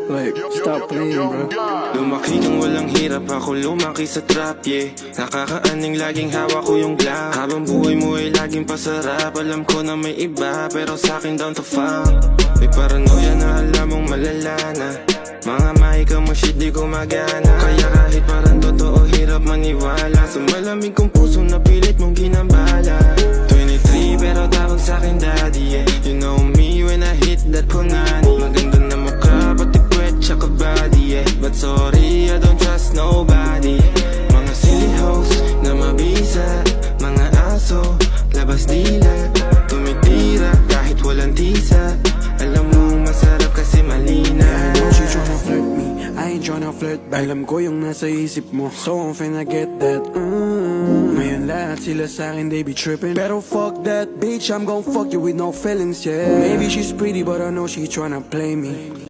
Like, stop playing, bro. Lumaki kang walang hirap, ako lumaki sa trap, yeah. Nakakaaning laging hawak ko yung glock. Habang buhay mo ay laging pasarap. Alam ko na may iba, pero sa'kin down to fuck. May paranoia na alam mong malala na. Mga mahika mo shit di gumagana. Kaya kahit parang totoo hirap maniwala. Sa malamig kong puso na pilit mong ginambala. 23 pero tawag sa'kin daddy, yeah. You know me when I hit that punani. Maganda na mukha pati puwet tsaka body, yeah. But sorry I don't trust nobody. Mga silly hoes na mabisa. Mga aso, labas dila. Tumitira kahit walang tisa. Alam mong masarap kasi malina. I know she tryna flirt me, I ain't tryna flirt back. Alam ko yung nasa isip mo, so I'm finna get that. Ngayon lahat sila sa'kin, they be trippin'. Pero fuck that bitch, I'm gon' fuck you with no feelings, yeah. Maybe she's pretty but I know she tryna play me.